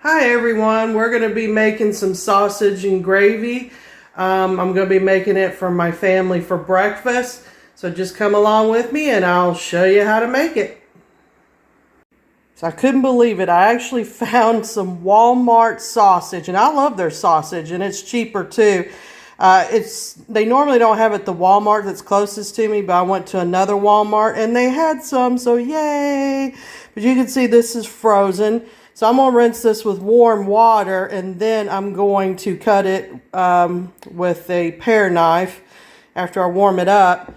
Hi everyone, we're going to be making some sausage and gravy. I'm going to be making it for my family for breakfast. So just come along with me and I'll show you how to make it. So I couldn't believe it. I actually found some Walmart sausage, and I love their sausage, and it's cheaper too. They normally don't have it at the Walmart that's closest to me, but I went to another Walmart and they had some, so yay! But you can see this is frozen. So I'm going to rinse this with warm water, and then I'm going to cut it with a pear knife after I warm it up.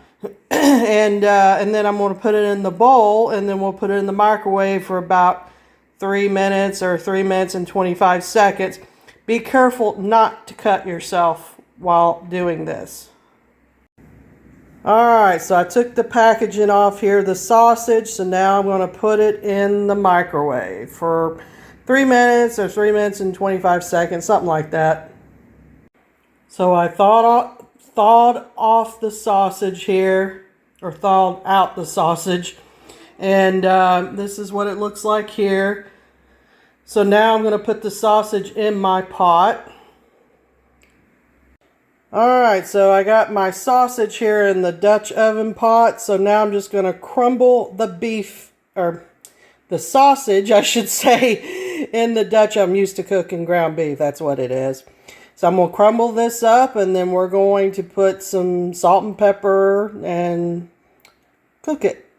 and then I'm going to put it in the bowl, and then we'll put it in the microwave for about 3 minutes or 3 minutes and 25 seconds. Be careful not to cut yourself while doing this. Alright, so I took the packaging off here, the sausage, so now I'm going to put it in the microwave for 3 minutes or 3 minutes and 25 seconds, something like that. So I thawed off the sausage here, or thawed out the sausage, and this is what it looks like here. So now I'm going to put the sausage in my pot. Alright, so I got my sausage here in the Dutch oven pot. So now I'm just going to crumble the beef, or the sausage, I should say, in the Dutch. I'm used to cooking ground beef. That's what it is. So I'm going to crumble this up, and then we're going to put some salt and pepper and cook it.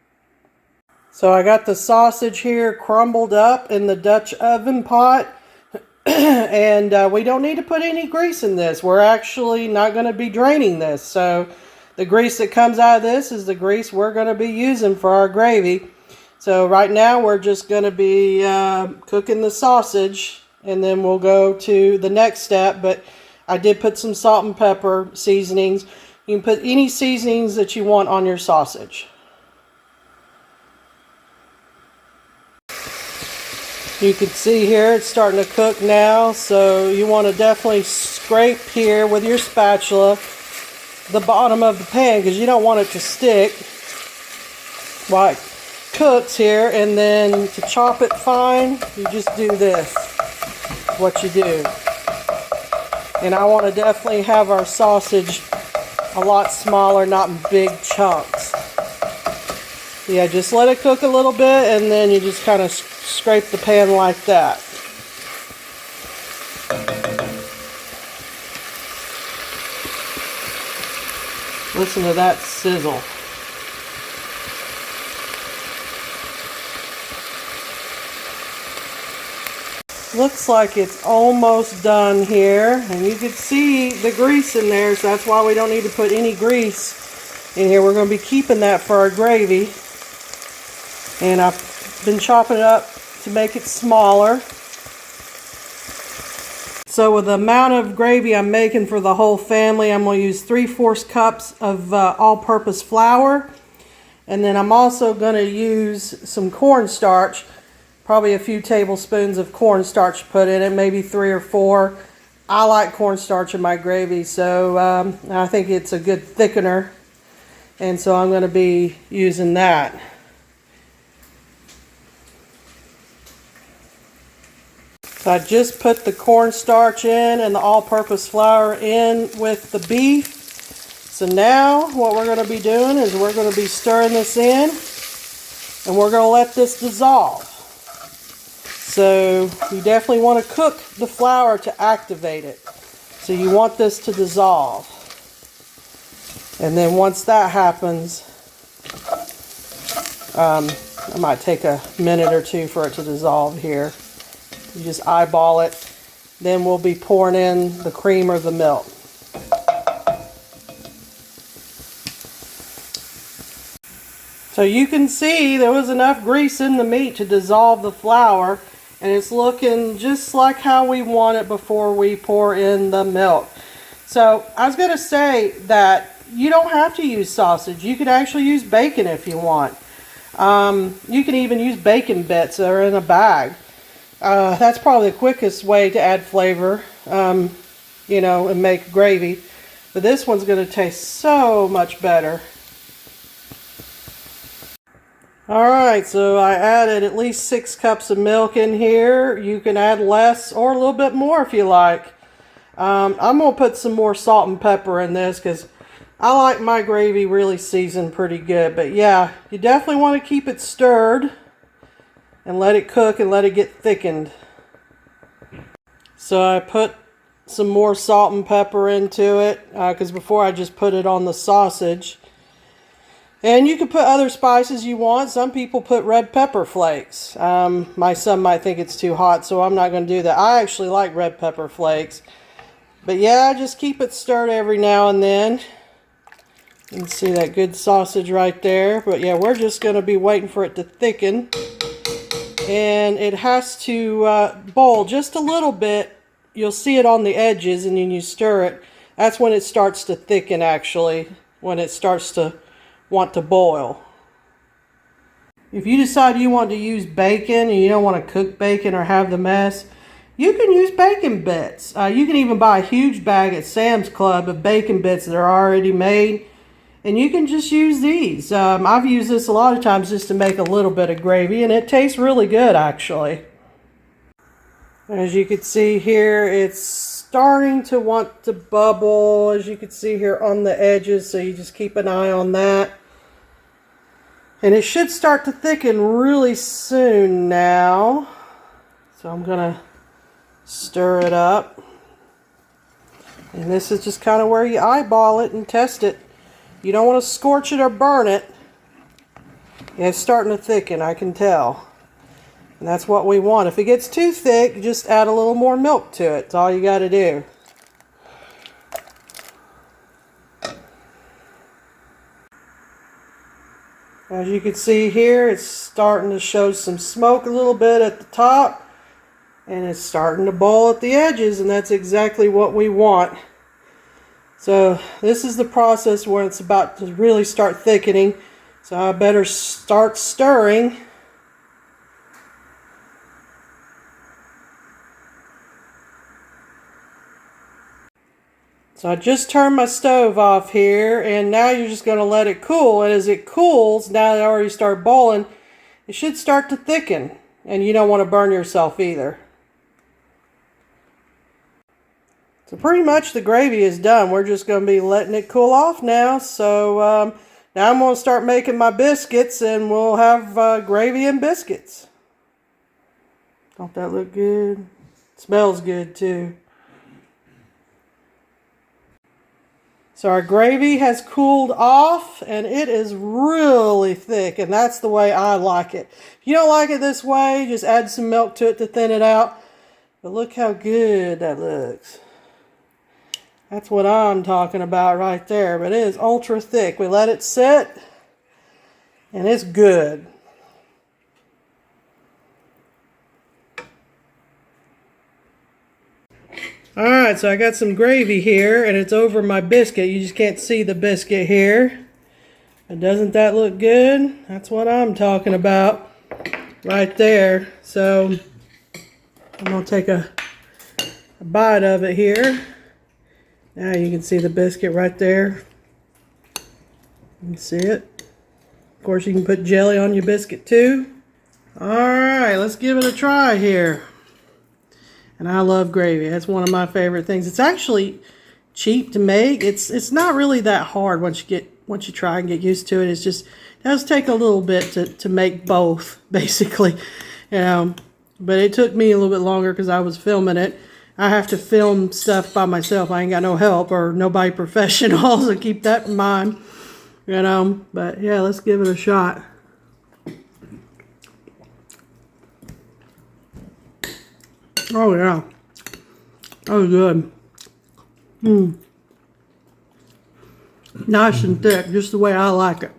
So I got the sausage here crumbled up in the Dutch oven pot. And we don't need to put any grease in this. We're actually not going to be draining this. So the grease that comes out of this is the grease we're going to be using for our gravy. So right now we're just going to be cooking the sausage, and then we'll go to the next step. But I did put some salt and pepper seasonings. You can put any seasonings that you want on your sausage. You can see here it's starting to cook now, so you want to definitely scrape here with your spatula the bottom of the pan, because you don't want it to stick while it cooks here. And then to chop it fine, you just do this, what you do. And I want to definitely have our sausage a lot smaller, not in big chunks. Yeah, just let it cook a little bit, and then you just kind of scrape the pan like that. Listen to that sizzle. Looks like it's almost done here, and you can see the grease in there, so that's why we don't need to put any grease in here. We're going to be keeping that for our gravy. And I've been chopping it up to make it smaller. So with the amount of gravy I'm making for the whole family, I'm going to use 3/4 cups of all-purpose flour. And then I'm also going to use some cornstarch, probably a few tablespoons of cornstarch to put in it, maybe 3 or 4. I like cornstarch in my gravy, so I think it's a good thickener. And so I'm going to be using that. So I just put the cornstarch in and the all-purpose flour in with the beef. So now what we're going to be doing is we're going to be stirring this in, and we're going to let this dissolve. So you definitely want to cook the flour to activate it. So you want this to dissolve. And then once that happens, it might take a minute or two for it to dissolve here. You just eyeball it. Then we'll be pouring in the cream or the milk. So you can see there was enough grease in the meat to dissolve the flour, and it's looking just like how we want it before we pour in the milk. So I was going to say that you don't have to use sausage. You could actually use bacon if you want. You can even use bacon bits that are in a bag. That's probably the quickest way to add flavor, you know, and make gravy. But this one's going to taste so much better. Alright, so I added at least 6 cups of milk in here. You can add less or a little bit more if you like. I'm going to put some more salt and pepper in this because I like my gravy really seasoned pretty good. But yeah, you definitely want to keep it stirred and let it cook and let it get thickened. So I put some more salt and pepper into it because before I just put it on the sausage. And you can put other spices you want. Some people put red pepper flakes. My son might think it's too hot, so I'm not going to do that. I actually like red pepper flakes. But yeah, just keep it stirred every now and then. You can see that good sausage right there. But yeah, we're just going to be waiting for it to thicken. And it has to boil just a little bit. You'll see it on the edges, and then you stir it. That's when it starts to thicken, actually. When it starts to want to boil. If you decide you want to use bacon and you don't want to cook bacon or have the mess, you can use bacon bits. You can even buy a huge bag at Sam's Club of bacon bits that are already made, and you can just use these. I've used this a lot of times just to make a little bit of gravy, and it tastes really good actually. As you can see here, it's starting to want to bubble, as you can see here on the edges, so you just keep an eye on that. And it should start to thicken really soon now. So I'm going to stir it up. And this is just kind of where you eyeball it and test it. You don't want to scorch it or burn it. Yeah, it's starting to thicken, I can tell. And that's what we want. If it gets too thick, just add a little more milk to it. That's all you got to do. As you can see here, it's starting to show some smoke a little bit at the top. And it's starting to boil at the edges, and that's exactly what we want. So this is the process where it's about to really start thickening. So I better start stirring. So I just turned my stove off here, and now you're just going to let it cool. And as it cools, now it already started boiling, it should start to thicken. And you don't want to burn yourself either. So pretty much the gravy is done. We're just going to be letting it cool off now. So now I'm going to start making my biscuits, and we'll have gravy and biscuits. Don't that look good? It smells good too. So our gravy has cooled off, and it is really thick, and that's the way I like it. If you don't like it this way, just add some milk to it to thin it out. But look how good that looks. That's what I'm talking about right there, but it is ultra thick. We let it sit, and it's good. Alright, so I got some gravy here, and it's over my biscuit. You just can't see the biscuit here. And doesn't that look good? That's what I'm talking about right there. So I'm going to take a bite of it here. Now you can see the biscuit right there. You can see it. Of course, you can put jelly on your biscuit too. Alright, let's give it a try here. And I love gravy. That's one of my favorite things. It's actually cheap to make. It's not really that hard once you try and get used to it. It's just, it does take a little bit to make both, basically. But it took me a little bit longer because I was filming it. I have to film stuff by myself. I ain't got no help or nobody professional, so keep that in mind. But yeah, let's give it a shot. Oh yeah, that was good. Nice and thick, just the way I like it.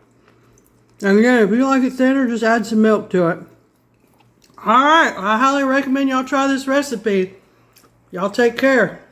And again, if you like it thinner, just add some milk to it. Alright, I highly recommend y'all try this recipe. Y'all take care.